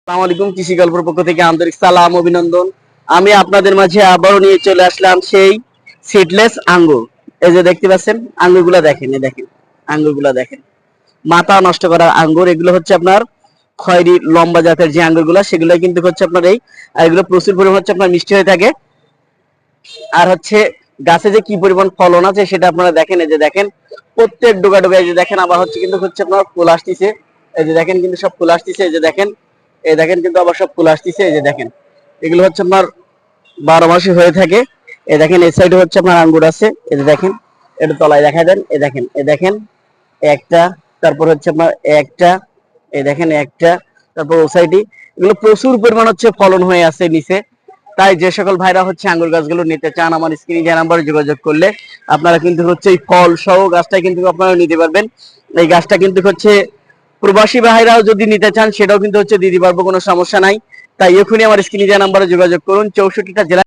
আসসালামু আলাইকুম, কৃষি গল্পের পক্ষ থেকে আন্তরিক সালাম অভিনন্দন। আমি আপনাদের মাঝে আবারও নিয়ে চলে আসলাম সেই সিডলেস আঙ্গুর। এই যে দেখতে পাচ্ছেন আঙ্গুরগুলা দেখেন, এই দেখেন আঙ্গুরগুলা দেখেন, মাথা নষ্ট করা আঙ্গুর। এগুলো হচ্ছে আপনার খয়েরি লম্বা জাতের যে আঙ্গুরগুলা, সেগুলো কিন্তু হচ্ছে আপনার এই, আর এগুলো প্রচুর পরিমাণ হচ্ছে আপনার মিষ্টি হয়ে থাকে। আর হচ্ছে গাছে যে কি পরিমাণ ফলন আছে সেটা আপনারা দেখেন। এই যে দেখেন প্রত্যেক ডোকা ডোকা, এই যে দেখেন আবার হচ্ছে কিন্তু হচ্ছে আপনার ফুল আসতেছে। এই যে দেখেন কিন্তু সব ফুল আসতেছে, এই যে দেখেন, এই দেখেন কিন্তু আবার সব ফুল আসতেছে। এই যে দেখেন এগুলো হচ্ছে আপনার 12 মাসে হয়ে থাকে। এই দেখেন এই সাইডে হচ্ছে আপনার আঙ্গুর আছে, এই যে দেখেন, এটা তলায় দেখা দেন, এই দেখেন, এই দেখেন একটা, তারপর হচ্ছে আপনার একটা, এই দেখেন একটা, তারপর ও সাইডে এগুলো প্রচুর পরিমাণ হচ্ছে ফলন হয়ে আছে নিচে। তাই যে সকল ভাইরা হচ্ছে আঙ্গুর গাছগুলো নিতে চান, আমার স্ক্রিনে যে নাম্বারে যোগাযোগ করলে আপনারা কিন্তু হচ্ছে এই ফল সহ গাছটা কিন্তু আপনারা নিতে পারবেন। এই গাছটা কিন্তু হচ্ছে প্রবাসী ভাইরাও যদি নিতে চান সেটাও কিন্তু হচ্ছে দিতে পারবো, কোনো সমস্যা নাই। তাই এখনই আমার স্ক্রিনে যে নাম্বারে যোগাযোগ করুন। 64টা জেলা